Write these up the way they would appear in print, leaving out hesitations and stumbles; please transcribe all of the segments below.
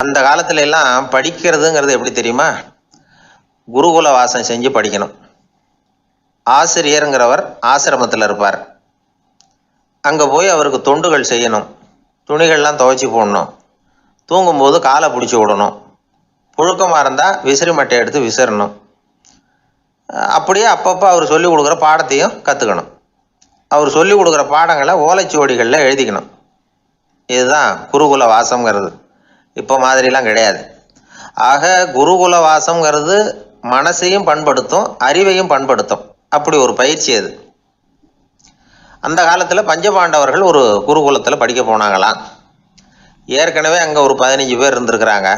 அந்த காலத்துல எல்லாம் படிக்கிறதுங்கிறது எப்படி தெரியுமா? குருகுல வாசம் செஞ்சு படிக்கணும். ஆசிரியருங்கிறவர் ஆசிரமத்தில் இருப்பார். அங்கே போய் அவருக்கு தொண்டுகள் செய்யணும். துணிகள்லாம் துவைச்சி போடணும். தூங்கும்போது காலை பிடிச்சி விடணும். புழுக்கமாக இருந்தால் விசிறி மட்டை எடுத்து விசிறணும். அப்படியே அப்பப்போ அவர் சொல்லிக் கொடுக்குற பாடத்தையும் கற்றுக்கணும். அவர் சொல்லிக் கொடுக்குற பாடங்களை ஓலைச்சுவடிகளில் எழுதிக்கணும். இதுதான் குருகுல வாசம்ங்கிறது. இப்போ மாதிரிலாம் கிடையாது. ஆக குருகுல வாசம்ங்கிறது மனசையும் பண்படுத்தும், அறிவையும் பண்படுத்தும். அப்படி ஒரு பயிற்சி அது. அந்த காலத்தில் பஞ்சபாண்டவர்கள் ஒரு குருகுலத்தில் படிக்க போனாங்களாம். ஏற்கனவே அங்கே ஒரு 15 பேர் இருந்திருக்கிறாங்க.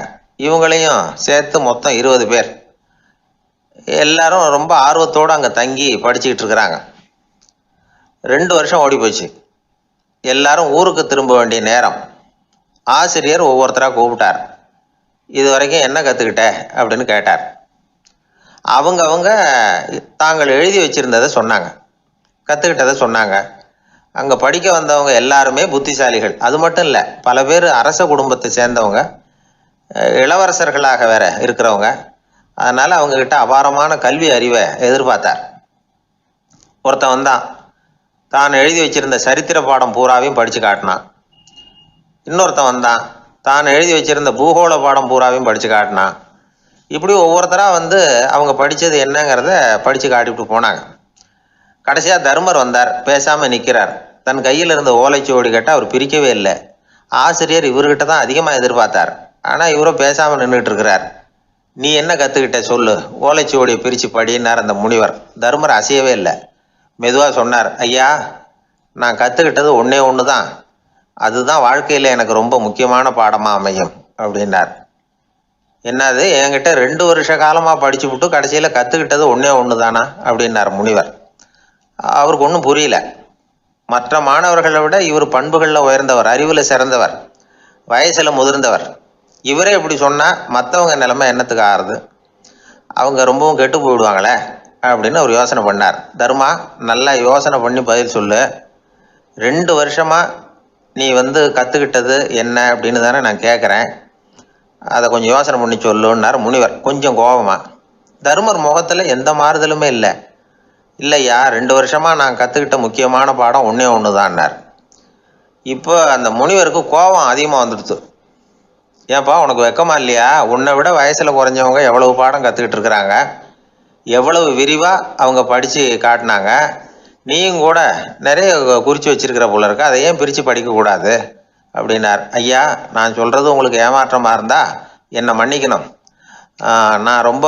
இவங்களையும் சேர்த்து மொத்தம் 20 பேர். எல்லாரும் ரொம்ப ஆர்வத்தோடு அங்கே தங்கி படிச்சுக்கிட்டு இருக்கிறாங்க. 2 வருஷம் ஓடி போச்சு. எல்லாரும் ஊருக்கு திரும்ப வேண்டிய நேரம். ஆசிரியர் ஒவ்வொருத்தராக கூப்பிட்டார். இது வரைக்கும் என்ன கற்றுக்கிட்ட அப்படின்னு கேட்டார். அவங்க தாங்கள் எழுதி வச்சுருந்ததை சொன்னாங்க, கற்றுக்கிட்டதை சொன்னாங்க. அங்கே படிக்க வந்தவங்க எல்லாருமே புத்திசாலிகள். அது மட்டும் இல்லை, பல பேர் அரச குடும்பத்தை சேர்ந்தவங்க, இளவரசர்களாக வேற இருக்கிறவங்க. அதனால் அவங்கக்கிட்ட அபாரமான கல்வி அறிவை எதிர்பார்த்தார். ஒருத்தன் வந்தான், தான் எழுதி வச்சிருந்த சரித்திர பாடம் பூராவையும் படித்து காட்டினான். இன்னொருத்தன் வந்தான், தான் எழுதி வச்சிருந்த பூகோள பாடம் பூராவையும் படித்து காட்டினான். இப்படி ஒவ்வொருத்தராக வந்து அவங்க படித்தது என்னங்கிறத படித்து காட்டிவிட்டு போனாங்க. கடைசியாக தர்மர் வந்தார். பேசாமல் நிற்கிறார். தன் கையில் இருந்த ஓலைச்சுவடி கேட்டால் அவர் பிரிக்கவே இல்லை. ஆசிரியர் இவர்கிட்ட தான் அதிகமாக எதிர்பார்த்தார். ஆனால் இவரும் பேசாமல் நின்றுட்டு இருக்கிறார். நீ என்ன கற்றுக்கிட்ட சொல்லு, ஓலைச்சுவடியை பிரித்து படினார் அந்த முனிவர். தர்மர் அசையவே இல்லை. மெதுவாக சொன்னார், ஐயா, நான் கற்றுக்கிட்டது ஒன்று தான். அதுதான் வாழ்க்கையில் எனக்கு ரொம்ப முக்கியமான பாடமாக அமையும் அப்படின்னார். என்னது, என்கிட்ட 2 வருஷ காலமாக படிச்சு விட்டு கடைசியில் கற்றுக்கிட்டது ஒன்று தானா அப்படின்னார் முனிவர். அவருக்கு ஒன்றும் புரியல. மற்ற மாணவர்களை விட இவர் பண்புகளில் உயர்ந்தவர், அறிவில் சிறந்தவர், வயசில் முதிர்ந்தவர். இவரே இப்படி சொன்னால் மற்றவங்க நிலைமை என்னத்துக்கு ஆறுது? அவங்க ரொம்பவும் கெட்டு போயிடுவாங்களே அப்படின்னு அவர் யோசனை பண்ணார். தர்மா, நல்லா யோசனை பண்ணி பதில் சொல்லு. 2 வருஷமாக நீ வந்து கற்றுக்கிட்டது என்ன அப்படின்னு தானே நான் கேட்குறேன். அதை கொஞ்சம் யோசனை பண்ணி சொல்லுன்னார் முனிவர் கொஞ்சம் கோபமாக. தர்மர் முகத்தில் எந்த மாறுதலுமே இல்லை. இல்லையா, 2 வருஷமாக நான் கற்றுக்கிட்ட முக்கியமான பாடம் ஒன்று தான்னார். இப்போ அந்த முனிவருக்கு கோபம் அதிகமாக வந்துடுது. ஏன்பா, உனக்கு வெக்கமா இல்லையா? உன்னை விட வயசில் குறைஞ்சவங்க எவ்வளவு பாடம் கற்றுக்கிட்டு இருக்கிறாங்க, எவ்வளவு விரிவாக அவங்க படித்து காட்டினாங்க. நீயும் கூட நிறைய குறித்து வச்சிருக்கிற போல இருக்கு, அதை ஏன் பிரித்து படிக்கக்கூடாது அப்படின்னார். ஐயா, நான் சொல்கிறது உங்களுக்கு ஏமாற்றமாக இருந்தால் என்னை மன்னிக்கணும். நான் ரொம்ப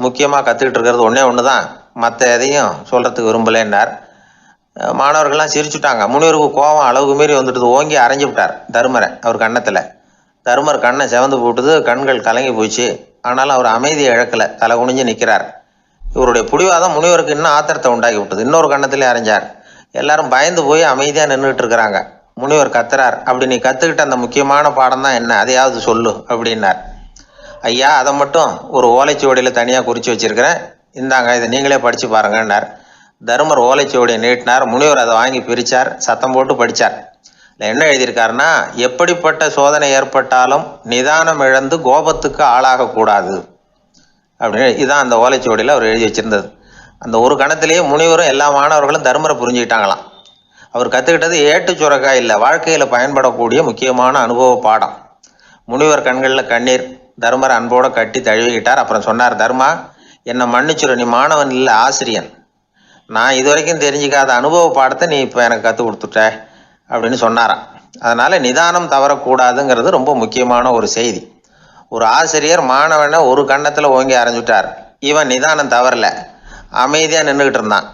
முக்கியமாக கற்றுக்கிட்டு இருக்கிறது ஒன்று தான், மற்ற எதையும் சொல்கிறதுக்கு விரும்பலைன்னார். மாணவர்கள்லாம் சிரிச்சுட்டாங்க. முனிவருக்கு கோபம் அளவுக்கு மீறி வந்துட்டு ஓங்கி அரைஞ்சு விட்டார் தர்மரை அவர் கன்னத்தில். தர்மர் கண்ணை செவந்து போட்டுது, கண்கள் கலங்கி போச்சு. ஆனாலும் அவர் அமைதியை இழக்கலை, தலை குனிஞ்சு நிற்கிறார். இவருடைய புடிவாதம் முனிவருக்கு இன்னும் ஆத்திரத்தை உண்டாக்கி விட்டது. இன்னொரு கன்னத்திலே அரைஞ்சார். எல்லாரும் பயந்து போய் அமைதியாக நின்றுட்டு இருக்கிறாங்க. முனிவர் கத்துறார், அப்படி நீ கற்றுக்கிட்ட அந்த முக்கியமான பாடம் தான் என்ன, அதையாவது சொல்லு அப்படின்னார். ஐயா, அதை மட்டும் ஒரு ஓலைச்சுவடியில் தனியாக குறித்து வச்சிருக்கிறேன், இந்தாங்க, இதை நீங்களே படித்து பாருங்கன்னார். தர்மர் ஓலைச்சுவடியை நீட்டினார். முனிவர் அதை வாங்கி பிரித்தார், சத்தம் போட்டு படித்தார். என்ன எழுதியிருக்காருன்னா, எப்படிப்பட்ட சோதனை ஏற்பட்டாலும் நிதானம் இழந்து கோபத்துக்கு ஆளாகக்கூடாது அப்படின்னு. இதுதான் அந்த ஓலைச்சுவடியில் அவர் எழுதி வச்சிருந்தது. அந்த ஒரு கணத்திலேயே முனிவரும் எல்லா மாணவர்களும் தர்மரை புரிஞ்சுக்கிட்டாங்களாம். அவர் கற்றுக்கிட்டது ஏட்டு சுரக்காய் இல்லை, வாழ்க்கையில் பயன்படக்கூடிய முக்கியமான அனுபவ பாடம். முனிவர் கண்களில் கண்ணீர். தர்மரை அன்போடு கட்டி தழுவிக்கிட்டார். அப்புறம் சொன்னார், தர்மா, என்னை மன்னிச்சுரு, நீ மாணவன் இல்லை, ஆசிரியன். நான் இது வரைக்கும் தெரிஞ்சிக்காத அனுபவ பாடத்தை நீ இப்போ எனக்கு கற்றுக் கொடுத்துட்ட அப்படின்னு சொன்னாராம். அதனால் நிதானம் தவறக்கூடாதுங்கிறது ரொம்ப முக்கியமான ஒரு செய்தி. ஒரு ஆசிரியர் மாணவனை ஒரு கன்னத்தில் ஓங்கி அரைஞ்சுட்டார். இவன் நிதானம் தவறல, அமைதியாக நின்றுக்கிட்டு இருந்தான்.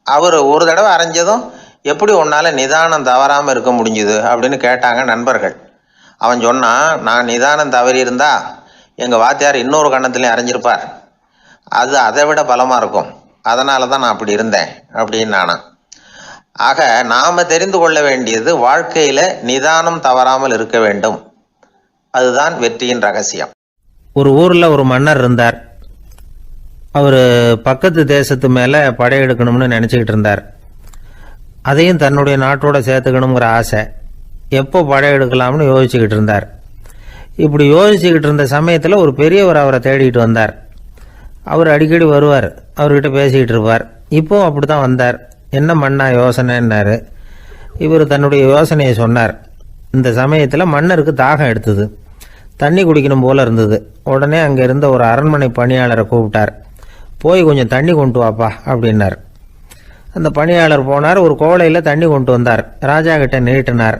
அவர் ஒரு தடவை அரைஞ்சதும் எப்படி உன்னால் நிதானம் தவறாமல் இருக்க முடிஞ்சுது அப்படின்னு கேட்டாங்க நண்பர்கள். அவன் சொன்னான், நான் நிதானம் தவறி இருந்தா எங்கள் வாத்தியார் இன்னொரு கன்னத்துலேயும் அரைஞ்சிருப்பார், அது அதை விட பலமாக இருக்கும், அதனால தான் நான் அப்படி இருந்தேன் அப்படின்னு நானான். ஆக நாம் தெரிந்து கொள்ள வேண்டியது, வாழ்க்கையில் நிதானம் தவறாமல் இருக்க வேண்டும். அதுதான் வெற்றியின் ரகசியம். ஒரு ஊரில் ஒரு மன்னர் இருந்தார். அவர் பக்கத்து தேசத்து மேலே படையெடுக்கணும்னு நினச்சிக்கிட்டு இருந்தார். அதையும் தன்னுடைய நாட்டோட சேர்த்துக்கணுங்கிற ஆசை. எப்போ படையெடுக்கலாம்னு யோசிச்சுக்கிட்டு இருந்தார். இப்படி யோசிச்சுக்கிட்டு இருந்த சமயத்தில் ஒரு பெரியவர் அவரை தேடிட்டு வந்தார். அவர் அடிக்கடி வருவார், அவர்கிட்ட பேசிக்கிட்டு இருப்பார். இப்போவும் அப்படி தான் வந்தார். என்ன மன்னா யோசனைன்னாரு. இவர் தன்னுடைய யோசனையை சொன்னார். இந்த சமயத்தில் மன்னருக்கு தாகம் எடுத்தது, தண்ணி குடிக்கணும் போல இருந்தது. உடனே அங்கே இருந்த ஒரு அரண்மனை பணியாளரை கூப்பிட்டார். போய் கொஞ்சம் தண்ணி கொண்டு வாப்பா அப்படின்னார். அந்த பணியாளர் போனார், ஒரு கோலையில் தண்ணி கொண்டு வந்தார். ராஜா கிட்ட நீட்டினார்.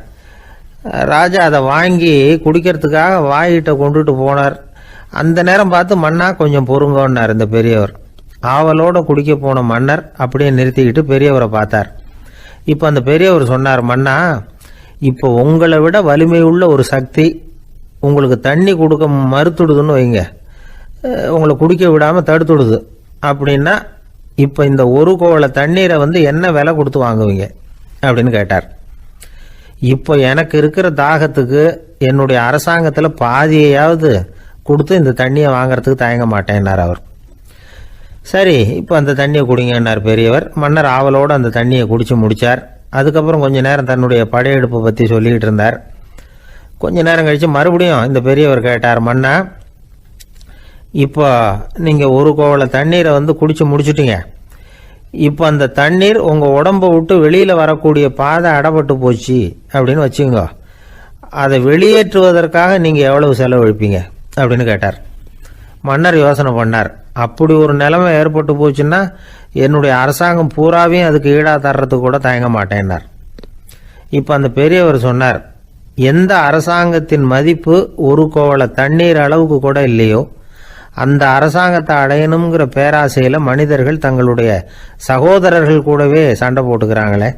ராஜா அதை வாங்கி குடிக்கிறதுக்காக வாயிட்ட கொண்டுட்டு போனார். அந்த நேரம் பார்த்து மன்னா கொஞ்சம் பொறுங்கன்னார் இந்த பெரியவர். ஆவலோடு குடிக்க போன மன்னர் அப்படியே நிறுத்திக்கிட்டு பெரியவரை பார்த்தார். இப்போ அந்த பெரியவர் சொன்னார், மன்னா, இப்போ உங்களை விட வலிமை உள்ள ஒரு சக்தி உங்களுக்கு தண்ணி கொடுக்க மறுத்துடுதுன்னு வைங்க, உங்களை குடிக்க விடாமல் தடுத்துடுது அப்படின்னா, இப்போ இந்த ஒரு கோவலை தண்ணீரை என்ன விலை கொடுத்து வாங்குவீங்க அப்படின்னு கேட்டார். இப்போ எனக்கு இருக்கிற தாகத்துக்கு என்னுடைய அரசாங்கத்தில் பாதியையாவது கொடுத்து இந்த தண்ணியை வாங்கிறதுக்கு தயங்க மாட்டேன்னார் அவர். சரி, இப்போ அந்த தண்ணியை குடிங்கன்னார் பெரியவர். மன்னர் ஆவலோடு அந்த தண்ணியை குடித்து முடித்தார். அதுக்கப்புறம் கொஞ்ச நேரம் தன்னுடைய படையெடுப்பை பற்றி சொல்லிக்கிட்டு இருந்தார். கொஞ்ச நேரம் கழித்து மறுபடியும் இந்த பெரியவர் கேட்டார், மன்னா, இப்போ நீங்கள் ஒரு கோவலை தண்ணீரை குடித்து முடிச்சுட்டீங்க. இப்போ அந்த தண்ணீர் உங்கள் உடம்பை விட்டு வெளியில் வரக்கூடிய பாதை அடப்பட்டு போச்சு அப்படின்னு வச்சுக்கோங்க, அதை வெளியேற்றுவதற்காக நீங்கள் எவ்வளவு செலவழிப்பீங்க அப்படின்னு கேட்டார். மன்னர் யோசனை பண்ணார். அப்படி ஒரு நிலைமை ஏற்பட்டு போச்சுன்னா என்னுடைய அரசாங்கம் பூராவையும் அதுக்கு ஈடாக தர்றதுக்கு கூட தயங்க மாட்டேன்னார். இப்போ அந்த பெரியவர் சொன்னார், எந்த அரசாங்கத்தின் மதிப்பு ஒரு கோவலை தண்ணீர் அளவுக்கு கூட இல்லையோ அந்த அரசாங்கத்தை அடையணுங்கிற பேராசையில் மனிதர்கள் தங்களுடைய சகோதரர்கள் கூடவே சண்டை போட்டுக்கிறாங்களே,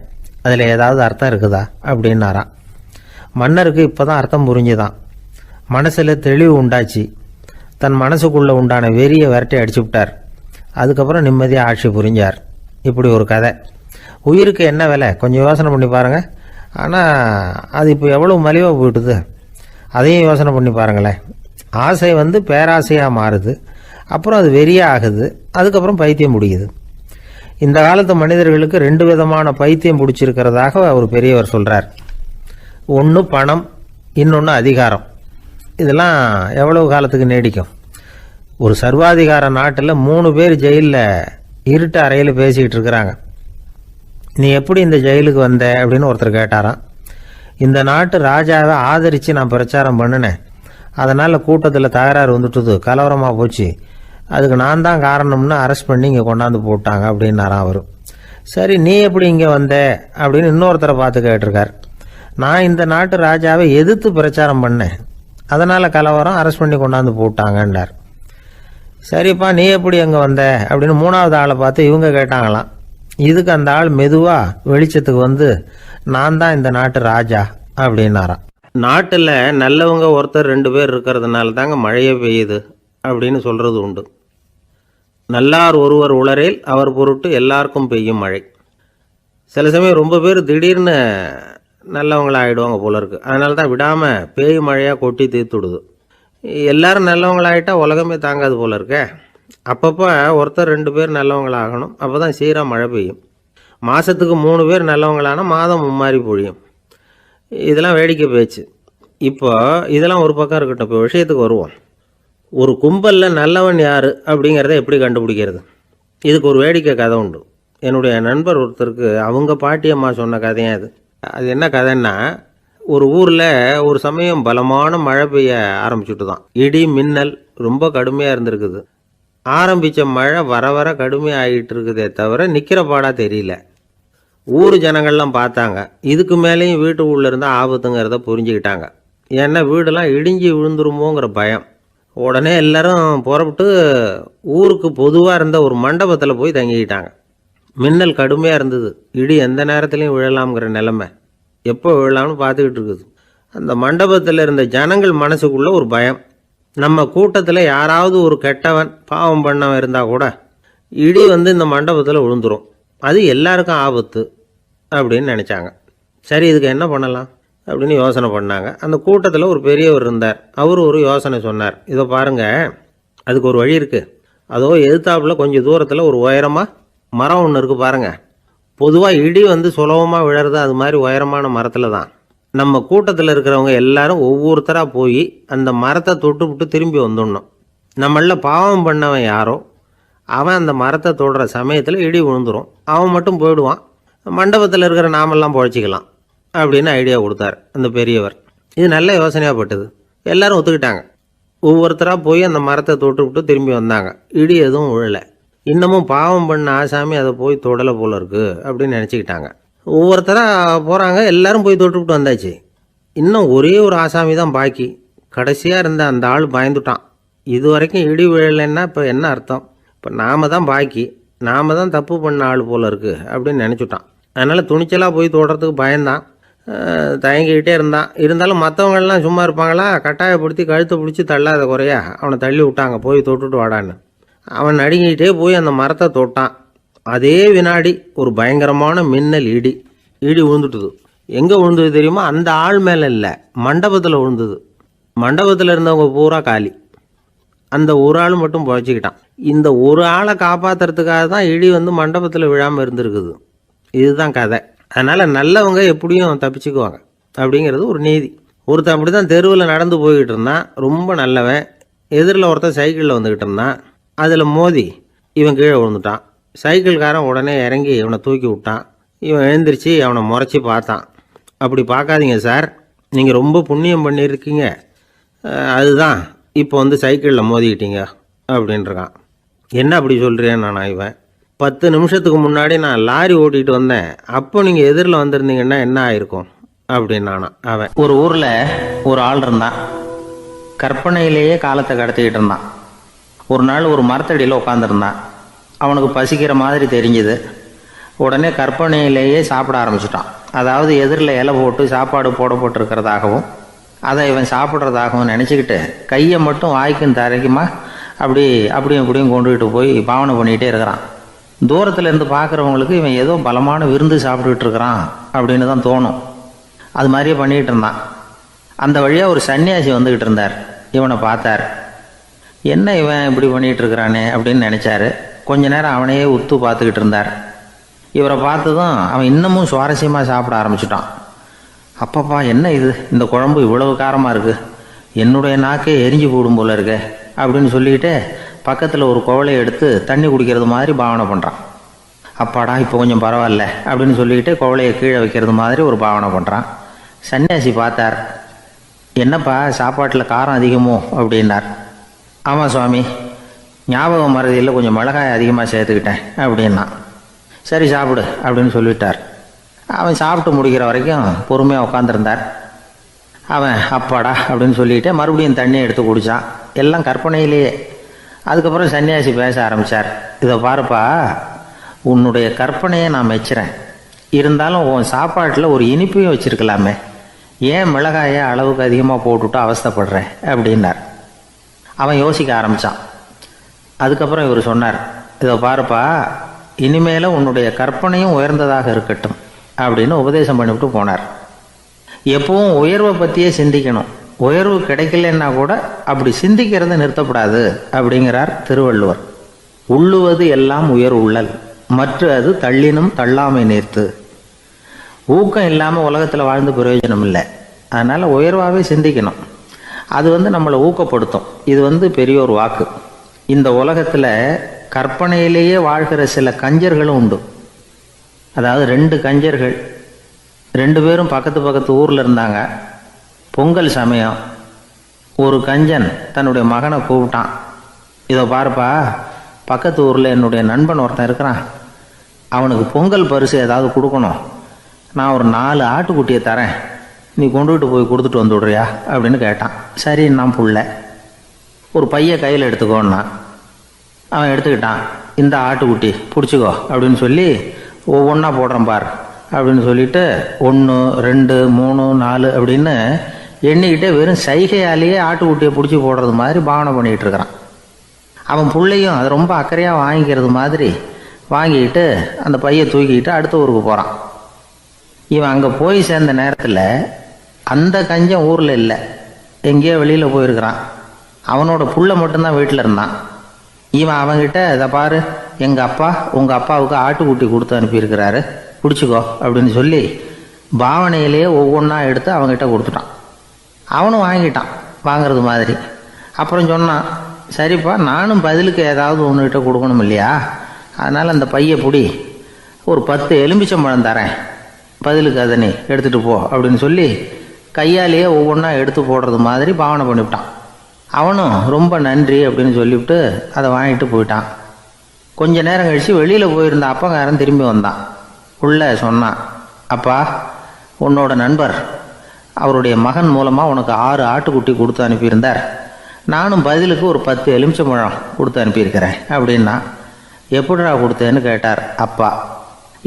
அதில் ஏதாவது அர்த்தம் இருக்குதா அப்படின்னாராம். மன்னருக்கு இப்போ தான் அர்த்தம் புரிஞ்சுதான். மனசில் தெளிவு உண்டாச்சு. தன் மனசுக்குள்ளே உண்டான வெறியை விரட்டி அடிச்சு விட்டார். அதுக்கப்புறம் நிம்மதியாக ஆட்சி புரிஞ்சார். இப்படி ஒரு கதை. உயிருக்கு என்ன விலை கொஞ்சம் யோசனை பண்ணி பாருங்கள். ஆனால் அது இப்போ எவ்வளோ மலிவாக போயிட்டுது, அதையும் யோசனை பண்ணி பாருங்களேன். ஆசை பேராசையாக மாறுது, அப்புறம் அது வெறியாக ஆகுது, அதுக்கப்புறம் பைத்தியம் பிடிக்குது. இந்த காலத்து மனிதர்களுக்கு 2 விதமான பைத்தியம் பிடிச்சிருக்கிறதாக ஒரு பெரியவர் சொல்கிறார். ஒன்று பணம், இன்னொன்று அதிகாரம். இதெல்லாம் எவ்வளவு காலத்துக்கு நீடிக்கும்? ஒரு சர்வாதிகார நாட்டில் 3 பேர் ஜெயிலில் இருட்டு அறையில் பேசிக்கிட்டு இருக்கிறாங்க. நீ எப்படி இந்த ஜெயிலுக்கு வந்த அப்படின்னு ஒருத்தர் கேட்டாராம். இந்த நாட்டு ராஜாவை ஆதரித்து நான் பிரச்சாரம் பண்ணினேன், அதனால் கூட்டத்தில் தகராறு வந்துட்டுது, கலவரமாக போச்சு, அதுக்கு நான் தான் காரணம்னு அரெஸ்ட் பண்ணி இங்கே கொண்டாந்து போட்டாங்க அப்படின்னாராம் அவர். சரி, நீ எப்படி இங்கே வந்த அப்படின்னு இன்னொருத்தரை பார்த்து கேட்டிருக்கார். நான் இந்த நாட்டு ராஜாவை எதிர்த்து பிரச்சாரம் பண்ணேன், அதனால் கலவரம், அரெஸ்ட் பண்ணி கொண்டாந்து போட்டாங்கன்றார். சரிப்பா, நீ எப்படி அங்கே வந்த அப்படின்னு 3வது ஆளை பார்த்து இவங்க கேட்டாங்களாம். இதுக்கு அந்த ஆள் மெதுவாக வெளிச்சத்துக்கு நான் தான் இந்த நாட்டு ராஜா அப்படின்னாராம். நாட்டில் நல்லவங்க ஒருத்தர் 2 பேர் இருக்கிறதுனால தாங்க மழையே பெய்யுது அப்படின்னு சொல்கிறது உண்டு. நல்லார் ஒருவர் உளரேல் அவர் பொருட்டு எல்லாருக்கும் பெய்யும் மழை. சில சமயம் ரொம்ப பேர் திடீர்னு நல்லவங்களாகிடுவாங்க போல இருக்குது. அதனால தான் விடாமல் பேய் மழையாக கொட்டி தீர்த்துடுது. எல்லாரும் நல்லவங்களாகிட்டால் உலகமே தாங்காது போல இருக்கே. அப்பப்போ ஒருத்தர் 2 பேர் நல்லவங்களாகணும், அப்போ தான் சீராக மழை பெய்யும். மாதத்துக்கு 3 பேர் நல்லவங்களானா மாதம் மும்மாரி பொழியும். இதெல்லாம் வேடிக்கை பேச்சு. இப்போ இதெல்லாம் ஒரு பக்கம் இருக்கட்டும், இப்போ விஷயத்துக்கு வருவோம். ஒரு கும்பலில் நல்லவன் யார் அப்படிங்கிறத எப்படி கண்டுபிடிக்கிறது? இதுக்கு ஒரு வேடிக்கை கதை உண்டு. என்னுடைய நண்பர் ஒருத்தருக்கு அவங்க பாட்டியம்மா சொன்ன கதையும் அது. அது என்ன கதைன்னா, ஒரு ஊரில் ஒரு சமயம் பலமான மழை பெய்ய ஆரம்பிச்சுட்டு தான். இடி மின்னல் ரொம்ப கடுமையாக இருந்திருக்குது. ஆரம்பித்த மழை வர வர கடுமையாக ஆகிட்டு இருக்குதே தவிர நிற்கிற பாடாக தெரியல. ஊர் ஜனங்கள்லாம் பார்த்தாங்க. இதுக்கு மேலேயும் வீட்டு உள்ளே இருந்தால் ஆபத்துங்கிறத புரிஞ்சுக்கிட்டாங்க. ஏன்னா வீடெல்லாம் இடிஞ்சி விழுந்துருமோங்கிற பயம். உடனே எல்லாரும் புறப்பட்டு ஊருக்கு பொதுவாக இருந்த ஒரு மண்டபத்தில் போய் தங்கிக்கிட்டாங்க. மின்னல் கடுமையாக இருந்தது. இடி எந்த நேரத்துலையும் விழலாம்ங்கிற நிலைமை. எப்போ விழலாம்னு பார்த்துக்கிட்டு இருக்குது. அந்த மண்டபத்தில் இருந்த ஜனங்கள் மனசுக்குள்ளே ஒரு பயம். நம்ம கூட்டத்தில் யாராவது ஒரு கெட்டவன் பாவம் பண்ணவன் இருந்தால் கூட இடி இந்த மண்டபத்தில் விழுந்துரும், அது எல்லாருக்கும் ஆபத்து அப்படின்னு நினச்சாங்க. சரி, இதுக்கு என்ன பண்ணலாம் அப்படின்னு யோசனை பண்ணாங்க. அந்த கூட்டத்தில் ஒரு பெரியவர் இருந்தார். அவர் ஒரு யோசனை சொன்னார். இதை பாருங்கள், அதுக்கு ஒரு வழி இருக்குது. அதோ எதிர்த்தாப்பில் கொஞ்சம் தூரத்தில் ஒரு உயரமாக மரம் ஒன்று இருக்குது பாருங்கள். பொதுவாக இடி சுலபமாக விழறது அது மாதிரி உயரமான மரத்தில் தான். நம்ம கூட்டத்தில் இருக்கிறவங்க எல்லாரும் ஒவ்வொருத்தராக போய் அந்த மரத்தை தொட்டுவிட்டு திரும்பி வந்துடணும். நம்மள பாவம் பண்ணவன் யாரோ அவன் அந்த மரத்தை தொடுற சமயத்தில் இடி விழுந்துடும், அவன் மட்டும் போயிடுவான், மண்டபத்தில் இருக்கிற நாமெல்லாம் பொழைச்சிக்கலாம் அப்படின்னு ஐடியா கொடுத்தார் அந்த பெரியவர். இது நல்ல யோசனையாக பட்டது. எல்லாரும் ஒத்துக்கிட்டாங்க. ஒவ்வொருத்தராக போய் அந்த மரத்தை தொட்டுவிட்டு திரும்பி வந்தாங்க. இடி எதுவும் விழலை. இன்னமும் பாவம் பண்ண ஆசாமி அதை போய் தொடலை போல இருக்கு அப்படின்னு நினச்சிக்கிட்டாங்க. ஒவ்வொருத்தராக போகிறாங்க, எல்லாரும் போய் தொட்டுவிட்டு வந்தாச்சு. இன்னும் ஒரே ஒரு ஆசாமி தான் பாக்கி. கடைசியாக இருந்த அந்த ஆள் பயந்துட்டான். இது வரைக்கும் இடி விழலைன்னா இப்போ என்ன அர்த்தம்? இப்போ நாம தான் பாக்கி, நாம தான் தப்பு பண்ண ஆள் போல இருக்கு அப்படின்னு நினச்சிட்டான். அதனால் துணிச்சலாக போய் தொடுறதுக்கு பயந்தான், தயங்கிக்கிட்டே இருந்தான். இருந்தாலும் மற்றவங்கள்லாம் சும்மா இருப்பாங்களா? கட்டாயப்படுத்தி கழுத்தை பிடிச்சி தள்ளாத குறையா அவனை தள்ளி விட்டாங்க, போய் தொட்டுட்டு வாடான்னு. அவன் நடுங்கிக்கிட்டே போய் அந்த மரத்தை தொட்டான். அதே வினாடி ஒரு பயங்கரமான மின்னல் இடி விழுந்துட்டுது. எங்கே விழுந்தது தெரியுமா? அந்த ஆள் மேலே இல்லை, மண்டபத்தில் விழுந்தது. மண்டபத்தில் இருந்தவங்க பூரா காலி. அந்த ஒரு ஆள் மட்டும் பொழைச்சிக்கிட்டான். இந்த ஒரு ஆளை காப்பாற்றுறதுக்காக தான் இடி வந்து மண்டபத்தில் விழாமல் இருந்திருக்குது. இதுதான் கதை. அதனால் நல்லவங்க எப்படியும் தப்பிச்சுக்குவாங்க அப்படிங்கிறது ஒரு நீதி. ஒருத்தன் அப்படி தான் தெருவில் நடந்து போய்கிட்டு இருந்தான், ரொம்ப நல்லவன். எதிரில் ஒருத்தன் சைக்கிளில் வந்துக்கிட்டு இருந்தான். அதில் மோதி இவன் கீழே விழுந்துட்டான். சைக்கிள்காரன் உடனே இறங்கி இவனை தூக்கி விட்டான். இவன் எழுந்திரிச்சு அவனை முறைச்சி பார்த்தான். அப்படி பார்க்காதீங்க சார், நீங்கள் ரொம்ப புண்ணியம் பண்ணியிருக்கீங்க, அதுதான் இப்போ வந்து சைக்கிளில் மோதிக்கிட்டீங்க அப்படின்றான். என்ன அப்படி சொல்கிறேன் நான்? இவன் 10 நிமிஷத்துக்கு முன்னாடி நான் லாரி ஓட்டிகிட்டு வந்தேன், அப்போ நீங்கள் எதிரில் வந்திருந்தீங்கன்னா என்ன ஆயிருக்கும் அப்படின்னானா அவன். ஒரு ஊரில் ஒரு ஆள் இருந்தான். கற்பனையிலேயே காலத்தை கடத்திக்கிட்டு இருந்தான். ஒரு நாள் ஒரு மரத்தடியில் உட்காந்துருந்தான். அவனுக்கு பசிக்கிற மாதிரி தெரிஞ்சுது. உடனே கற்பனையிலேயே சாப்பிட ஆரம்பிச்சிட்டான். அதாவது எதிரில் இலை போட்டு சாப்பாடு போடப்பட்டிருக்கிறதாகவும் அதை இவன் சாப்பிட்றதாகவும் நினச்சிக்கிட்டு கையை மட்டும் வாய்க்கும் தரைக்குமா அப்படியும் இப்படியும் கொண்டுகிட்டு போய் பாவனை பண்ணிகிட்டே இருக்கிறான். தூரத்தில் இருந்து பார்க்குறவங்களுக்கு இவன் ஏதோ பலமான விருந்து சாப்பிட்டுக்கிட்டு இருக்கிறான் அப்படின்னு தான் தோணும். அது மாதிரியே பண்ணிகிட்டு இருந்தான். அந்த வழியாக ஒரு சன்னியாசி வந்துக்கிட்டு இருந்தார். இவனை பார்த்தார். என்ன இவன் இப்படி பண்ணிகிட்டு இருக்கிறானே அப்படின்னு நினச்சாரு. கொஞ்ச நேரம் அவனையே உத்து பார்த்துக்கிட்டு இருந்தார். இவரை பார்த்ததும் அவன் இன்னமும் சுவாரஸ்யமாக சாப்பிட ஆரம்பிச்சிட்டான். அப்பப்பா, என்ன இது, இந்த குழம்பு இவ்வளவு காரமாக இருக்குது, என்னுடைய நாக்கே எரிஞ்சு போடும் போல இருக்கு அப்படின்னு சொல்லிக்கிட்டு பக்கத்தில் ஒரு குவளையை எடுத்து தண்ணி குடிக்கிறது மாதிரி பாவனை பண்ணுறான். அப்பாடா, இப்போ கொஞ்சம் பரவாயில்ல அப்படின்னு சொல்லிக்கிட்டு குவளையை கீழே வைக்கிறது மாதிரி ஒரு பாவனை பண்ணுறான். சன்னியாசி பார்த்தார். என்னப்பா, சாப்பாட்டில் காரம் அதிகமோ அப்படின்னார். ஆமாம் சுவாமி, ஞாபகம் மறதியில் கொஞ்சம் மிளகாய் அதிகமாக சேர்த்துக்கிட்டேன் அப்படின்னா. சரி சாப்பிடு அப்படின்னு சொல்லிட்டார். அவன் சாப்பிட்டு முடிக்கிற வரைக்கும் பொறுமையாக உட்காந்துருந்தார். அவன் அப்பாடா அப்படின்னு சொல்லிட்டு மறுபடியும் தண்ணியை எடுத்து குடித்தான். எல்லாம் கற்பனையிலேயே. அதுக்கப்புறம் சன்னியாசி பேச ஆரம்பித்தார். இதை பாருப்பா, உன்னுடைய கற்பனையை நான் மெச்சுறேன், இருந்தாலும் உன் சாப்பாட்டில் ஒரு இனிப்பையும் வச்சுருக்கலாமே, ஏன் மிளகாயை அளவுக்கு அதிகமாக போட்டுவிட்டு அவஸ்தைப்படுறேன் அப்படின்னார். அவன் யோசிக்க ஆரம்பித்தான். அதுக்கப்புறம் இவர் சொன்னார், இதை பாருப்பா, இனிமேல் உன்னுடைய கற்பனையும் உயர்ந்ததாக இருக்கட்டும் அப்படின்னு உபதேசம் பண்ணிவிட்டு போனார். எப்பவும் உயர்வை பற்றியே சிந்திக்கணும். உயர்வு கிடைக்கலன்னா கூட அப்படி சிந்திக்கிறத நிறுத்தப்படாது அப்படிங்கிறார் திருவள்ளுவர். உள்ளுவது எல்லாம் உயர் உள்ளல், மற்ற அது தள்ளினும் தள்ளாமை நேர்த்து. ஊக்கம் இல்லாமல் உலகத்தில் வாழ்ந்து பிரயோஜனம் இல்லை. அதனால் உயர்வாகவே சிந்திக்கணும். அது நம்மளை ஊக்கப்படுத்தும். இது பெரியோர் வாக்கு. இந்த உலகத்தில் கற்பனையிலேயே வாழ்கிற சில கஞ்சர்களும் உண்டு. அதாவது 2 கஞ்சர்கள், 2 பேரும் பக்கத்து ஊரில் இருந்தாங்க. பொங்கல் சமயம். ஒரு கஞ்சன் தன்னுடைய மகனை கூப்பிட்டான். இதை பாருப்பா, பக்கத்து ஊரில் என்னுடைய நண்பன் ஒருத்தன் இருக்கிறான், அவனுக்கு பொங்கல் பரிசு ஏதாவது கொடுக்கணும், நான் ஒரு 4 ஆட்டுக்குட்டியை தரேன், நீ கொண்டுகிட்டு போய் கொடுத்துட்டு வந்துவிடுறியா அப்படின்னு கேட்டான். சரி, நான் புள்ள, ஒரு பைய கையில் எடுத்துக்கோன்னா. அவன் எடுத்துக்கிட்டான். இந்த ஆட்டுக்குட்டி பிடிச்சிக்கோ அப்படின்னு சொல்லி ஒவ்வொன்றா போடுறேன் பார் அப்படின்னு சொல்லிட்டு 1 2 3 4 அப்படின்னு எண்ணிக்கிட்டே வெறும் சைகையாலேயே ஆட்டுக்குட்டியை பிடிச்சி போடுறது மாதிரி பாவனை பண்ணிகிட்டு இருக்கிறான். அவன் பிள்ளையும் அதை ரொம்ப அக்கறையாக வாங்கிக்கிறது மாதிரி வாங்கிக்கிட்டு அந்த பையை தூக்கிக்கிட்டு அடுத்த ஊருக்கு போகிறான். இவன் அங்கே போய் சேர்ந்த நேரத்தில் அந்த கஞ்சன் ஊரில் இல்லை, எங்கேயோ வெளியில் போயிருக்கிறான். அவனோட புள்ள மட்டும்தான் வீட்டில் இருந்தான். இவன் அவன்கிட்ட, இதை பாரு, எங்கள் அப்பா உங்கள் அப்பாவுக்கு ஆட்டுக்குட்டி கொடுத்து அனுப்பியிருக்கிறாரு, பிடிச்சிக்கோ அப்படின்னு சொல்லி பாவனையிலேயே ஒவ்வொன்றா எடுத்து அவங்ககிட்ட கொடுத்துட்டான். அவனும் வாங்கிட்டான் வாங்கிறது மாதிரி. அப்புறம் சொன்னான், சரிப்பா நானும் பதிலுக்கு ஏதாவது ஒன்றுகிட்ட கொடுக்கணும் இல்லையா, அதனால் அந்த பையை பிடி, ஒரு 10 எலும்பிச்சம்பழம் தரேன், பதிலுக்கு அதை நீ எடுத்துகிட்டு போ அப்படின்னு சொல்லி கையாலேயே ஒவ்வொன்றா எடுத்து போடுறது மாதிரி பாவனை பண்ணிவிட்டான். அவனும் ரொம்ப நன்றி அப்படின்னு சொல்லிவிட்டு அதை வாங்கிட்டு போயிட்டான். கொஞ்ச நேரம் கழித்து வெளியில் போயிருந்த அப்பங்காரன் திரும்பி வந்தான். உள்ளே சொன்னான், அப்பா உன்னோட நண்பர் அவருடைய மகன் மூலமாக உனக்கு 6 ஆட்டுக்குட்டி கொடுத்து அனுப்பியிருந்தார், நானும் பதிலுக்கு ஒரு 10 எலுமிச்சம்பழம் கொடுத்து அனுப்பியிருக்கிறேன் அப்படின்னா. எப்படிடா கொடுத்தேன்னு கேட்டார் அப்பா.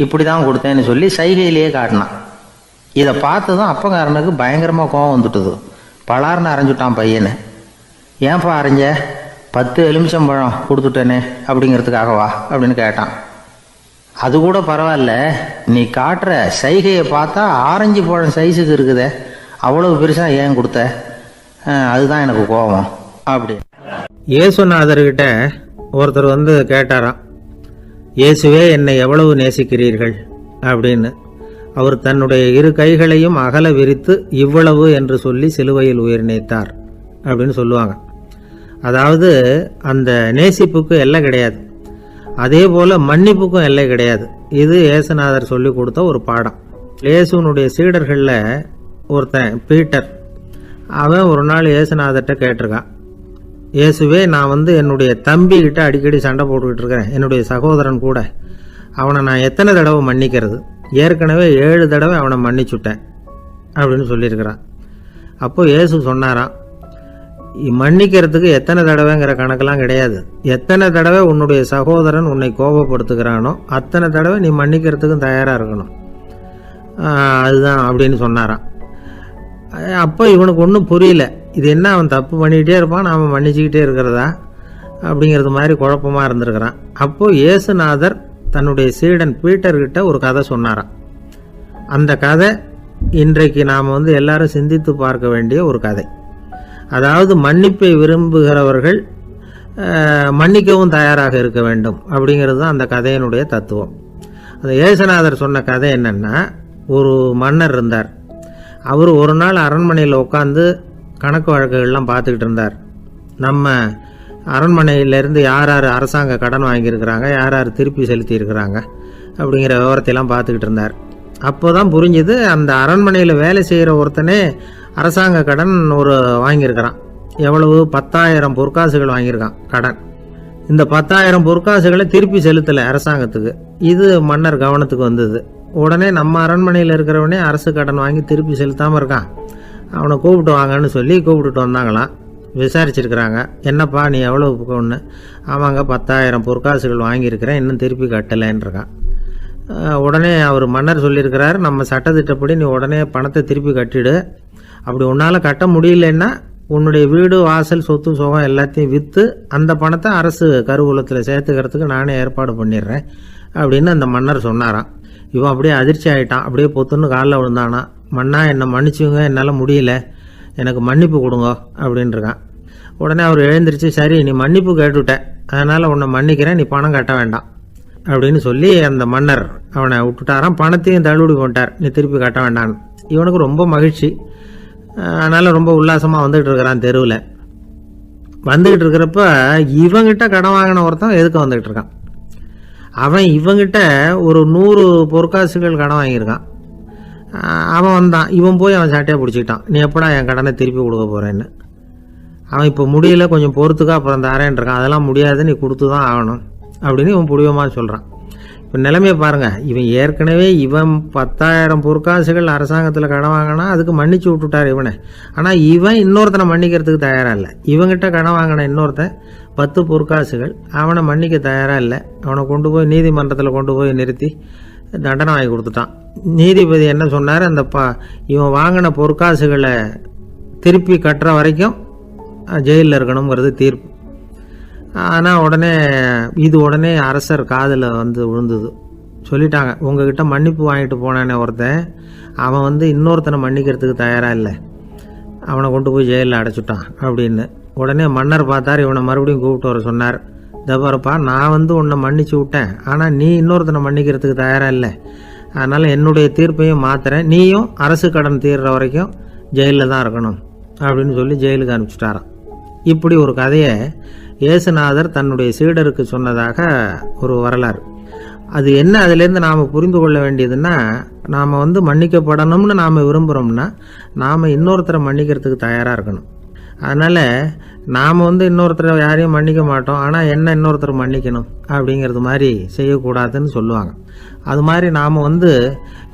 இப்படி தான் கொடுத்தேன்னு சொல்லி சைகையிலேயே காட்டினான். இதை பார்த்து தான் அப்பங்காரனுக்கு பயங்கரமாக கோபம் வந்துட்டுது. பலார்னு அரைஞ்சுட்டான் பையனை. ஏன்ப்பா அரைஞ்ச, 10 எலுமிச்சம்பழம் கொடுத்துட்டேனே அப்படிங்கிறதுக்காகவா அப்படின்னு கேட்டான். அது கூட பரவாயில்ல, நீ காட்டுற சைகையை பார்த்தா ஆரஞ்சு பழம் சைஸுக்கு இருக்குதே, அவ்வளவு பெருசாக ஏன் கொடுத்த, அதுதான் எனக்கு கோபம் அப்படி. இயேசுநாதர்கிட்ட ஒருத்தர் வந்து கேட்டாராம், இயேசுவே என்னை எவ்வளவு நேசிக்கிறீர்கள் அப்படின்னு. அவர் தன்னுடைய 2 கைகளையும் அகல விரித்து இவ்வளவு என்று சொல்லி சிலுவையில் உயிர் நீத்தார் அப்படின்னு சொல்லுவாங்க. அதாவது அந்த நேசிப்புக்கு எல்லை கிடையாது, அதே போல் மன்னிப்புக்கும் எல்லை கிடையாது. இது இயேசுநாதர் சொல்லி கொடுத்த ஒரு பாடம். இயேசுனுடைய சீடர்களில் ஒருத்தன் பீட்டர், அவன் ஒரு நாள் இயேசுநாதர்கிட்ட கேட்டிருக்கான், இயேசுவே நான் வந்து என்னுடைய தம்பிக்கிட்ட அடிக்கடி சண்டை போட்டுக்கிட்டு இருக்கிறேன், என்னுடைய சகோதரன் கூட, அவனை நான் எத்தனை தடவை மன்னிக்கிறது, ஏற்கனவே 7 தடவை அவனை மன்னிச்சுட்டேன் அப்படின்னு சொல்லியிருக்கிறான். அப்போது இயேசு சொன்னாராம், மன்னிக்கிறதுக்கு எத்தனை தடவைங்கிற கணக்கெல்லாம் கிடையாது, எத்தனை தடவை உன்னுடைய சகோதரன் உன்னை கோபப்படுத்துகிறானோ அத்தனை தடவை நீ மன்னிக்கிறதுக்கும் தயாராக இருக்கணும், அதுதான் அப்படின்னு சொன்னாராம். அப்போ இவனுக்கு ஒன்றும் புரியல, இது என்ன அவன் தப்பு பண்ணிக்கிட்டே இருப்பான், நாம் மன்னிச்சுக்கிட்டே இருக்கிறதா அப்படிங்கிறது மாதிரி குழப்பமாக இருந்திருக்கிறான். அப்போது இயேசுநாதர் தன்னுடைய சீடன் பீட்டர்கிட்ட ஒரு கதை சொன்னாராம். அந்த கதை இன்றைக்கு நாம் வந்து எல்லாரும் சிந்தித்து பார்க்க வேண்டிய ஒரு கதை. அதாவது மன்னிப்பை விரும்புகிறவர்கள் மன்னிக்கவும் தயாராக இருக்க வேண்டும் அப்படிங்கிறது தான் அந்த கதையினுடைய தத்துவம். அந்த இயேசுநாதர் சொன்ன கதை என்னென்னா, ஒரு மன்னர் இருந்தார். அவர் ஒரு நாள் அரண்மனையில் உட்காந்து கணக்கு வழக்குகள்லாம் பார்த்துக்கிட்டு இருந்தார். நம்ம அரண்மனையிலேருந்து யார் யார் அரசாங்க கடன் வாங்கியிருக்கிறாங்க, யார் யார் திருப்பி செலுத்தியிருக்கிறாங்க அப்படிங்கிற விவரத்தையெல்லாம் பார்த்துக்கிட்டு இருந்தார். அப்போ தான் புரிஞ்சுது, அந்த அரண்மனையில் வேலை செய்கிற ஒருத்தனே அரசாங்க கடன் ஒரு வாங்கியிருக்கிறான். எவ்வளவு, 10,000 பொற்காசுகள் வாங்கியிருக்கான் கடன். இந்த 10,000 பொற்காசுகளை திருப்பி செலுத்தலை அரசாங்கத்துக்கு. இது மன்னர் கவனத்துக்கு வந்தது. உடனே நம்ம அரண்மனையில் இருக்கிறவனே அரசு கடன் வாங்கி திருப்பி செலுத்தாமல் இருக்கான், அவனை கூப்பிட்டு வாங்கன்னு சொல்லி கூப்பிட்டுட்டு வந்தாங்களாம். விசாரிச்சிருக்கிறாங்க, என்னப்பா நீ எவ்வளோ ஒன்று, ஆமாங்க 10,000 பொற்காசுகள் வாங்கியிருக்கிறேன், இன்னும் திருப்பி கட்டலைன்றான். உடனே அவர் மன்னர் சொல்லியிருக்கிறார், நம்ம சட்டத்திட்டப்படி நீ உடனே பணத்தை திருப்பி கட்டிடு, அப்படி உன்னால் கட்ட முடியலன்னா உன்னுடைய வீடு வாசல் சொத்து சுகம் எல்லாத்தையும் விற்று அந்த பணத்தை அரசு கருவூலத்தில் சேர்த்துக்கிறதுக்கு நானே ஏற்பாடு பண்ணிடுறேன் அப்படின்னு அந்த மன்னர் சொன்னாராம். இவன் அப்படியே அதிர்ச்சி ஆகிட்டான், அப்படியே பொத்துன்னு காலில் விழுந்தானா, மன்னா என்னை மன்னிச்சுங்க, என்னால் முடியல, எனக்கு மன்னிப்பு கொடுங்க அப்படின்ட்டுருக்கான். உடனே அவர் எழுந்திரிச்சு, சரி நீ மன்னிப்பு கேட்டுவிட்டேன், அதனால் உன்னை மன்னிக்கிறேன், நீ பணம் கட்ட வேண்டாம் அப்படின்னு சொல்லி அந்த மன்னர் அவனை விட்டுட்டாராம். பணத்தையும் தள்ளுபடி பண்ணிட்டார், நீ திருப்பி கட்ட வேண்டான்னு. இவனுக்கு ரொம்ப மகிழ்ச்சி, அதனால் ரொம்ப உல்லாசமாக வந்துகிட்டு இருக்கிறான். தெருவில் வந்துக்கிட்டு இருக்கிறப்ப இவங்கிட்ட கடன் வாங்கின ஒருத்தன் எதுக்கு வந்துக்கிட்டு இருக்கான். அவன் இவங்கிட்ட ஒரு 100 பொற்காசுகள் கடன் வாங்கியிருக்கான். அவன் வந்தான், இவன் போய் அவன் சாட்டையாக பிடிச்சிக்கிட்டான், நீ எப்படா என் கடனை திருப்பி கொடுக்க போகிறேன்னு. அவன் இப்போ முடியல, கொஞ்சம் பொறுத்துக்கா, அப்புறம் தரேன் இருக்கான். அதெல்லாம் முடியாது, நீ கொடுத்து தான் ஆகணும் அப்படின்னு இவன் புடிவமாக சொல்கிறான். இப்போ நிலைமையை பாருங்கள், இவன் ஏற்கனவே 10,000 பொற்காசுகள் அரசாங்கத்தில் கடன் வாங்கினா அதுக்கு மன்னிச்சு விட்டுட்டார் இவனை. ஆனால் இவன் இன்னொருத்தனை மன்னிக்கிறதுக்கு தயாராக இல்லை. இவங்கிட்ட கடன் வாங்கின இன்னொருத்தன் 10 பொற்காசுகள், அவனை மன்னிக்க தயாராக இல்லை. அவனை கொண்டு போய் நீதிமன்றத்தில் கொண்டு போய் நிறுத்தி தண்டனை வாங்கி கொடுத்துட்டான். நீதிபதி என்ன சொன்னார், அந்த இவன் வாங்கின பொற்காசுகளை திருப்பி கட்டுற வரைக்கும் ஜெயிலில் இருக்கணுங்கிறது தீர்ப்பு. ஆனால் உடனே அரசர் காதில் வந்து விழுந்தது. சொல்லிட்டாங்க, உங்ககிட்ட மன்னிப்பு வாங்கிட்டு போனானே ஒருத்தன், அவன் வந்து இன்னொருத்தனை மன்னிக்கிறதுக்கு தயாராக இல்லை, அவனை கொண்டு போய் ஜெயிலில் அடைச்சிட்டான் அப்படின்னு. உடனே மன்னர் பார்த்தார், இவனை மறுபடியும் கூப்பிட்டு வர சொன்னார். தபாரப்பா, நான் வந்து உன்னை மன்னிச்சு விட்டேன், ஆனால் நீ இன்னொருத்தனை மன்னிக்கிறதுக்கு தயாராக இல்லை, அதனால் என்னுடைய தீர்ப்பையும் மாற்றுறேன், நீயும் அரசு கடன் தீர்ற வரைக்கும் ஜெயிலில் தான் இருக்கணும் அப்படின்னு சொல்லி ஜெயிலுக்கு அனுப்பிச்சிட்டாராம். இப்படி ஒரு கதையை இயேசுநாதர் தன்னுடைய சீடருக்கு சொன்னதாக ஒரு வரலாறு. அது என்ன அதிலேருந்து நாம் புரிந்து கொள்ள வேண்டியதுன்னா, நாம் மன்னிக்கப்படணும்னு நாம் விரும்புகிறோம்னா நாம் இன்னொருத்தரை மன்னிக்கிறதுக்கு தயாராக இருக்கணும். அதனால் நாம் இன்னொருத்தரை யாரையும் மன்னிக்க மாட்டோம், ஆனால் என்ன இன்னொருத்தரை மன்னிக்கணும் அப்படிங்கிறது மாதிரி செய்யக்கூடாதுன்னு சொல்லுவாங்க. அது மாதிரி நாம்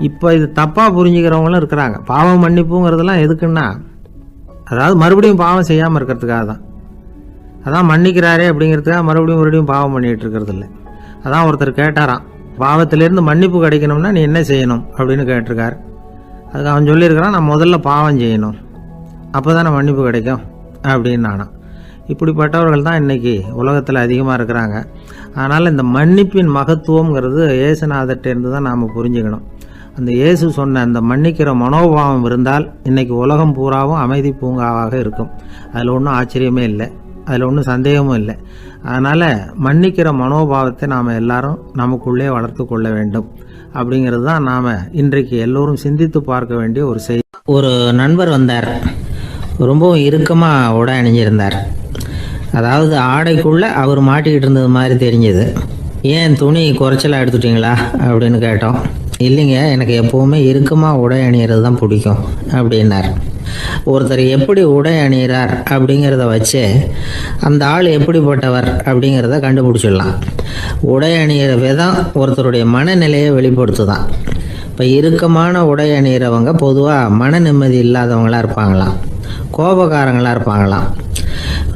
இப்போ இது தப்பாக புரிஞ்சுக்கிறவங்களும் இருக்கிறாங்க. பாவம் மன்னிப்புங்கிறதுலாம் எதுக்குன்னா, அதாவது மறுபடியும் பாவம் செய்யாமல் இருக்கிறதுக்காக தான். அதான் மன்னிக்கிறாரே அப்படிங்கிறதுக்காக மறுபடியும் பாவம் பண்ணிகிட்டு இருக்கிறது இல்லை. அதான் ஒருத்தர் கேட்டாராம், பாவத்திலேருந்து மன்னிப்பு கிடைக்கணும்னா நீ என்ன செய்யணும் அப்படின்னு கேட்டிருக்கார். அதுக்கு அவன் சொல்லியிருக்கிறான், நான் முதல்ல பாவம் செய்யணும், அப்போ தானே மன்னிப்பு கிடைக்கும் அப்படின்னு நானாம். இப்படிப்பட்டவர்கள் தான் இன்றைக்கி உலகத்தில் அதிகமாக இருக்கிறாங்க. அதனால் இந்த மன்னிப்பின் மகத்துவங்கிறது இயேசுநாதர்கிட்டேருந்து தான் நாம் புரிஞ்சுக்கணும். அந்த இயேசு சொன்ன அந்த மன்னிக்கிற மனோபாவம் இருந்தால் இன்றைக்கி உலகம் பூராவும் அமைதி பூங்காவாக இருக்கும். அதில் ஒன்றும் ஆச்சரியமே இல்லை, அதில் ஒன்றும் சந்தேகமும் இல்லை. அதனால் மன்னிக்கிற மனோபாவத்தை நாம் எல்லாரும் நமக்குள்ளே வளர்த்து கொள்ள வேண்டும் அப்படிங்கிறது தான் நாம் இன்றைக்கு எல்லோரும் சிந்தித்து பார்க்க வேண்டிய ஒரு செய்தி. ஒரு நண்பர் வந்தார், ரொம்பவும் இறுக்கமாக உடை அணிஞ்சிருந்தார். அதாவது ஆடைக்குள்ளே அவர் மாட்டிக்கிட்டு இருந்தது மாதிரி தெரிஞ்சது. ஏன் துணி குறைச்சலாக எடுத்துட்டிங்களா அப்படின்னு கேட்டோம். இல்லைங்க, எனக்கு எப்போவுமே இறுக்கமாக உடை அணிகிறது தான் பிடிக்கும் அப்படின்னார். ஒருத்தர் எப்படி உடை அணிகிறார் அப்படிங்கிறத வச்சு அந்த ஆள் எப்படிப்பட்டவர் அப்படிங்கிறத கண்டுபிடிச்சிடலாம். உடை அணிகிற விதம் ஒருத்தருடைய மனநிலையை வெளிப்படுத்துதான். இப்போ இறுக்கமான உடை அணிகிறவங்க பொதுவாக மன நிம்மதி இல்லாதவங்களாக இருப்பாங்களாம், கோபக்காரங்களாக இருப்பாங்களாம்.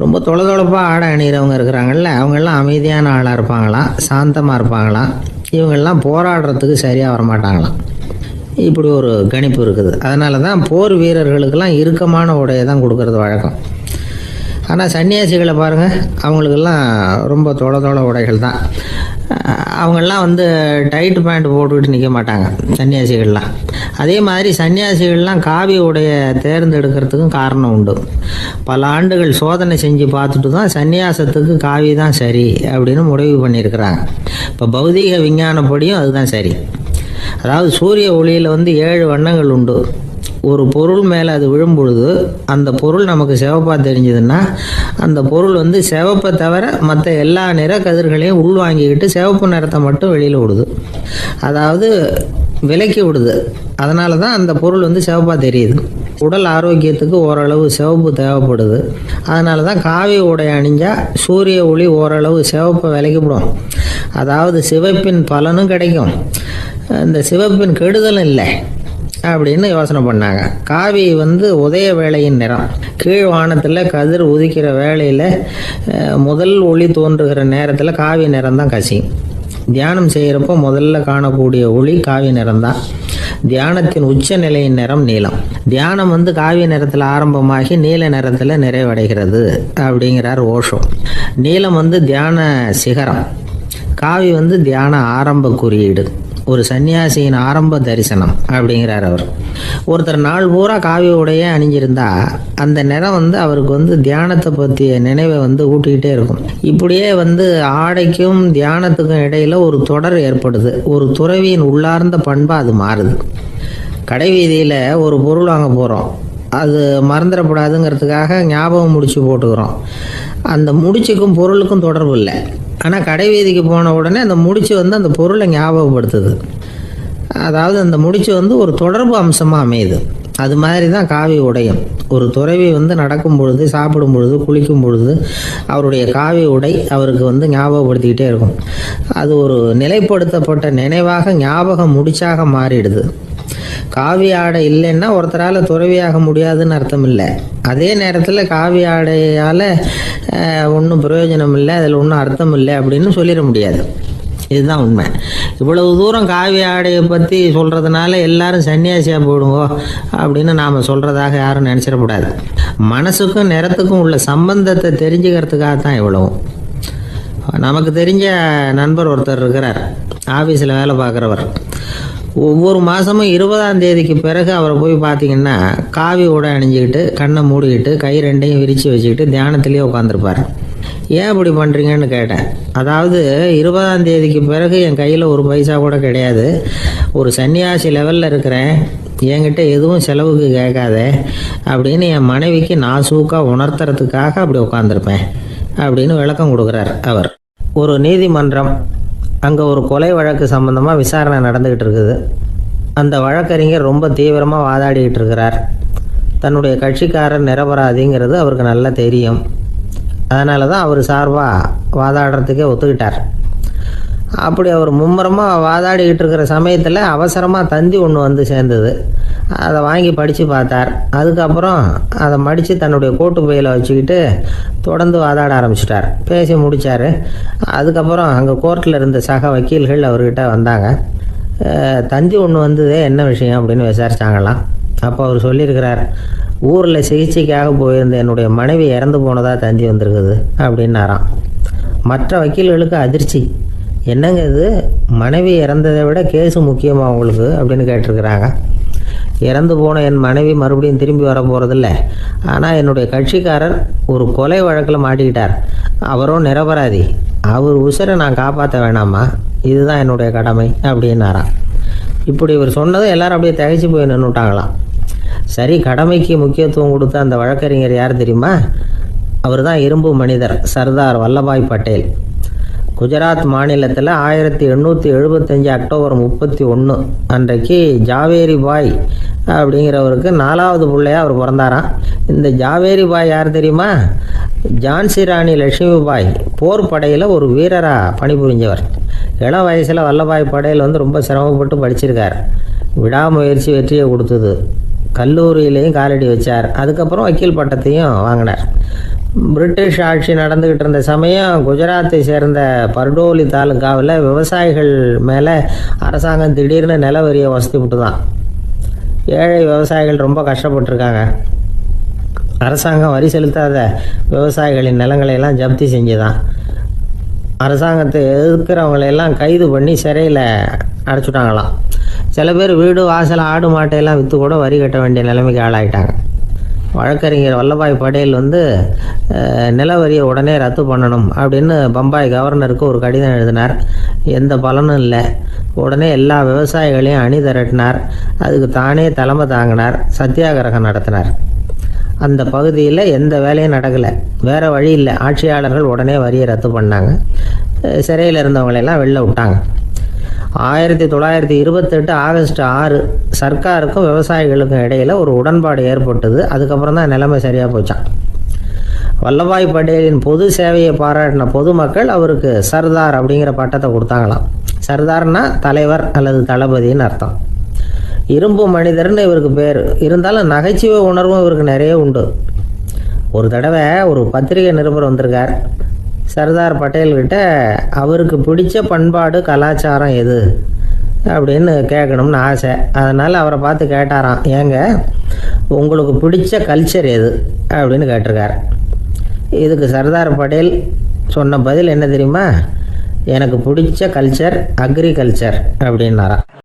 ரொம்ப தொலைதொலைப்பாக ஆடை அணிகிறவங்க இருக்கிறாங்கல்ல, அவங்கெல்லாம் அமைதியான ஆளாக இருப்பாங்களாம், சாந்தமாக இருப்பாங்களாம். இவங்கெல்லாம் போராடுறதுக்கு சரியாக வரமாட்டாங்களாம். இப்படி ஒரு கணிப்பு இருக்குது. அதனால தான் போர் வீரர்களுக்கெல்லாம் இறுக்கமான உடையை தான் கொடுக்கறது வழக்கம். ஆனால் சன்னியாசிகளை பாருங்கள், அவங்களுக்கெல்லாம் ரொம்ப தொலை உடைகள் தான். அவங்கெல்லாம் டைட் பேண்ட் போட்டுக்கிட்டு நிற்க மாட்டாங்க சன்னியாசிகள்லாம். அதே மாதிரி சன்னியாசிகள்லாம் காவி உடையை தேர்ந்தெடுக்கிறதுக்கும் காரணம் உண்டு. பல ஆண்டுகள் சோதனை செஞ்சு பார்த்துட்டு தான் சன்னியாசத்துக்கு காவி தான் சரி அப்படின்னு முடிவு பண்ணியிருக்கிறாங்க. இப்போ பௌதிக விஞ்ஞானப்படியும் அதுதான் சரி. அதாவது சூரிய ஒளியில் 7 வண்ணங்கள் உண்டு. ஒரு பொருள் மேலே அது விழும்பொழுது அந்த பொருள் நமக்கு சிவப்பாக தெரிஞ்சதுன்னா அந்த பொருள் சிவப்பை தவிர மற்ற எல்லா நிற கதிர்களையும் உள்வாங்கிக்கிட்டு சிவப்பு நிறத்தை மட்டும் வெளியில் விடுது, அதாவது விலக்கி விடுது. அதனால தான் அந்த பொருள் சிவப்பாக தெரியுது. உடல் ஆரோக்கியத்துக்கு ஓரளவு சிவப்பு தேவைப்படுது. அதனால தான் காவி உடை அணிஞ்சால் சூரிய ஒளி ஓரளவு சிவப்பை விலக்கிவிடும். அதாவது சிவப்பின் பலனும் கிடைக்கும், இந்த சிவப்பின் கெடுதலும் இல்லை அப்படின்னு யோசனை பண்ணாங்க. காவி உதய வேளையின் நிறம். கீழ் வானத்தில் கதிர் உதிக்கிற வேளையில் முதல் ஒளி தோன்றுகிற நேரத்தில் காவி நிறம் தான் கசியும். தியானம் செய்கிறப்போ முதல்ல காணக்கூடிய ஒளி காவி நிறம்தான். தியானத்தின் உச்ச நிலையின் நிறம் நீலம். தியானம் காவி நிறத்தில் ஆரம்பமாகி நீல நிறத்தில் நிறைவடைகிறது அப்படிங்கிறார் ஓஷோ. நீலம் தியான சிகரம், காவி தியான ஆரம்ப குறியீடு, ஒரு சன்னியாசியின் ஆரம்ப தரிசனம் அப்படிங்கிறார் அவர். ஒருத்தர் நாள் பூரா காவி உடையே அணிஞ்சிருந்தா அந்த நிறம் அவருக்கு தியானத்தை பற்றிய நினைவை ஊட்டிக்கிட்டே இருக்கும். இப்படியே ஆடைக்கும் தியானத்துக்கும் இடையில் ஒரு தொடர் ஏற்படுது. ஒரு துறவியின் உள்ளார்ந்த பண்பாக அது மாறுது. கடை வீதியில் ஒரு பொருள் வாங்க போகிறோம், அது மறந்துடக்கூடாதுங்கிறதுக்காக ஞாபகம் முடிச்சு போட்டுக்கிறோம். அந்த முடிச்சுக்கும் பொருளுக்கும் தொடர்பு இல்லை. ஆனால் கடை வீதிக்கு போன உடனே அந்த முடிச்சு அந்த பொருளை ஞாபகப்படுத்துது. அதாவது அந்த முடிச்சு ஒரு தொடர்பு அம்சமாக அமையுது. அது மாதிரி தான் காவி உடையும். ஒரு துறவி நடக்கும் பொழுது, சாப்பிடும் பொழுது, குளிக்கும் பொழுது அவருடைய காவி உடை அவருக்கு ஞாபகப்படுத்திக்கிட்டே இருக்கும். அது ஒரு நிலைப்படுத்தப்பட்ட நினைவாக ஞாபக முடிச்சாக மாறிடுது. காவி ஆடை இல்லைன்னா ஒருத்தரால் துறவியாக முடியாதுன்னு அர்த்தம் இல்லை. அதே நேரத்தில் காவி ஆடையால் ஒன்றும் பிரயோஜனம் இல்லை, அதில் ஒன்றும் அர்த்தம் இல்லை அப்படின்னு சொல்லிட முடியாது. இதுதான் உண்மை. இவ்வளவு தூரம் காவி ஆடையை பற்றி சொல்கிறதுனால எல்லாரும் சன்னியாசியாக போடுங்கோ அப்படின்னு நாம் சொல்கிறதாக யாரும் நினச்சிடக்கூடாது. மனசுக்கும் நிறத்துக்கும் உள்ள சம்பந்தத்தை தெரிஞ்சுக்கிறதுக்காக தான் இவ்வளவும். நமக்கு தெரிஞ்ச நண்பர் ஒருத்தர் இருக்கிறார், ஆஃபீஸில் வேலை பார்க்குறவர். ஒவ்வொரு மாதமும் 20ஆம் தேதிக்கு பிறகு அவரை போய் பார்த்தீங்கன்னா காவி உடை அணிஞ்சிக்கிட்டு, கண்ணை மூடிக்கிட்டு, கை ரெண்டையும் விரித்து வச்சுக்கிட்டு தியானத்திலேயே உட்காந்துருப்பார். ஏன் இப்படி பண்ணுறீங்கன்னு கேட்டேன். அதாவது 20ஆம் தேதிக்கு பிறகு என் கையில் ஒரு பைசா கூட கிடையாது, ஒரு சன்னியாசி லெவலில் இருக்கிறேன், என்கிட்ட எதுவும் செலவுக்கு கேட்காத அப்படின்னு என் மனைவிக்கு நாசூக்காக உணர்த்துறதுக்காக அப்படி உட்காந்துருப்பேன் அப்படின்னு விளக்கம் கொடுக்குறார் அவர். ஒரு நீதிமன்றம், அங்கே ஒரு கொலை வழக்கு சம்பந்தமாக விசாரணை நடந்துக்கிட்டு இருக்குது. அந்த வழக்கறிஞர் ரொம்ப தீவிரமாக வாதாடிக்கிட்டு இருக்கிறார். தன்னுடைய கட்சிக்காரர் நிரபராதிங்கிறது அவருக்கு நல்லா தெரியும். அதனால தான் அவர் சார்பாக வாதாடுறதுக்கே ஒத்துக்கிட்டார். அப்படி அவர் மும்முரமாக வாதாடிக்கிட்டு இருக்கிற சமயத்தில் அவசரமாக தந்தி ஒன்று வந்து சேர்ந்தது. அதை வாங்கி படித்து பார்த்தார். அதுக்கப்புறம் அதை மடித்து தன்னுடைய கோட்டு பையில் வச்சுக்கிட்டு தொடர்ந்து வாதாட ஆரம்பிச்சிட்டார். பேசி முடித்தார். அதுக்கப்புறம் அங்கே கோர்ட்டில் இருந்த சக வக்கீல்கள் அவர்கிட்ட வந்தாங்க. தந்தி ஒன்று வந்ததே, என்ன விஷயம் அப்படின்னு விசாரிச்சாங்களாம். அப்போ அவர் சொல்லியிருக்கிறார், ஊரில் சிகிச்சைக்காக போயிருந்த என்னுடைய மனைவி இறந்து போனதாக தந்தி வந்திருக்குது அப்படின்னாராம். மற்ற வக்கீல்களுக்கு அதிர்ச்சி. என்னங்க இது, மனைவி இறந்ததை விட கேஸு முக்கியமாக உங்களுக்கு அப்படின்னு கேட்டிருக்கிறாங்க. இறந்து போன என் மனைவி மறுபடியும் திரும்பி வர போகிறதில்ல, ஆனால் என்னுடைய கட்சிக்காரர் ஒரு கொலை வழக்கில் மாட்டிக்கிட்டார், அவரும் நிரபராதி, அவர் உசுரை நான் காப்பாற்ற வேணாமா, இதுதான் என்னுடைய கடமை அப்படின்னாராம். இப்படி இவர் சொன்னதும் எல்லாரும் அப்படியே திகைச்சு போய் நின்றுட்டாங்களாம். சரி, கடமைக்கு முக்கியத்துவம் கொடுத்த அந்த வழக்கறிஞர் யார் தெரியுமா? அவர் தான் இரும்பு மனிதர் சர்தார் வல்லபாய் பட்டேல். குஜராத் மாநிலத்தில் 1875 அக்டோபர் 31 அன்றைக்கு ஜாவேரி பாய் அப்படிங்கிறவருக்கு 4வது பிள்ளையாக அவர் பிறந்தாராம். இந்த ஜாவேரி பாய் யார் தெரியுமா? ஜான்சி ராணி லட்சுமி பாய் போர் படையில் ஒரு வீரராக பணிபுரிஞ்சவர். இளம் வயசில் வல்லபாய் பட்டேல் ரொம்ப சிரமப்பட்டு படிச்சிருக்கார். விடாமுயற்சி வெற்றியை கொடுத்தது. கல்லூரியிலையும் காலடி வச்சார். அதுக்கப்புறம் வக்கீல் பட்டத்தையும் வாங்கினார். பிரிட்டிஷ் ஆட்சி நடந்துக்கிட்டு இருந்த சமயம் குஜராத்தை சேர்ந்த பர்டோலி தாலுக்காவில் விவசாயிகள் மேலே அரசாங்கம் திடீர்னு நில வரியை வசதி விட்டு தான். ஏழை விவசாயிகள் ரொம்ப கஷ்டப்பட்டுருக்காங்க. அரசாங்கம் வரி செலுத்தாத விவசாயிகளின் நிலங்களையெல்லாம் ஜப்தி செஞ்சுதான். அரசாங்கத்தை எதிர்க்கிறவங்களையெல்லாம் கைது பண்ணி சிறையில் அடைச்சுட்டாங்களாம். சில பேர் வீடு வாசல் ஆடு மாட்டையெல்லாம் விற்று கூட வரி கட்ட வேண்டிய நிலைமைக்கு ஆளாயிட்டாங்க. வழக்கறிஞர் வல்லபாய் பட்டேல் நில வரியை உடனே ரத்து பண்ணணும் அப்படின்னு பம்பாய் கவர்னருக்கு ஒரு கடிதம் எழுதினார். எந்த பலனும் இல்லை. உடனே எல்லா விவசாயிகளையும் அணி திரட்டினார். அதுக்கு தானே தலைமை தாங்கினார். சத்தியாகிரகம் நடத்தினார். அந்த பகுதியில் எந்த வேலையும் நடக்கலை. வேறு வழி இல்லை. ஆட்சியாளர்கள் உடனே வரியை ரத்து பண்ணாங்க. சிறையில் இருந்தவங்களெல்லாம் வெளில விட்டாங்க. 1928 ஆகஸ்ட் 6 சர்க்காருக்கும் விவசாயிகளுக்கும் இடையில் ஒரு உடன்பாடு ஏற்பட்டது. அதுக்கப்புறம் தான் நிலைமை சரியாக போச்சான். வல்லபாய் பட்டேலின் பொது சேவையை பாராட்டின பொதுமக்கள் அவருக்கு சர்தார் அப்படிங்கிற பட்டத்தை கொடுத்தாங்களாம். சர்தார்னா தலைவர் அல்லது தளபதின்னு அர்த்தம். இரும்பு மனிதர்னு இவருக்கு பேர். இருந்தாலும் நகைச்சுவை உணர்வும் இவருக்கு நிறைய உண்டு. ஒரு தடவை ஒரு பத்திரிகை நிருபர் வந்திருக்கார். சர்தார் பட்டேல்கிட்ட அவருக்கு பிடிச்ச பண்பாடு கலாச்சாரம் எது அப்படின்னு கேட்கணும்னு ஆசை. அதனால் அவரை பார்த்து கேட்டாராம், ஏங்க உங்களுக்கு பிடிச்ச கல்ச்சர் எது அப்படின்னு கேட்டிருக்கார். இதுக்கு சர்தார் பட்டேல் சொன்ன பதில் என்ன தெரியுமா? எனக்கு பிடிச்ச கல்ச்சர் அக்ரிகல்ச்சர் அப்படின்னாராம்.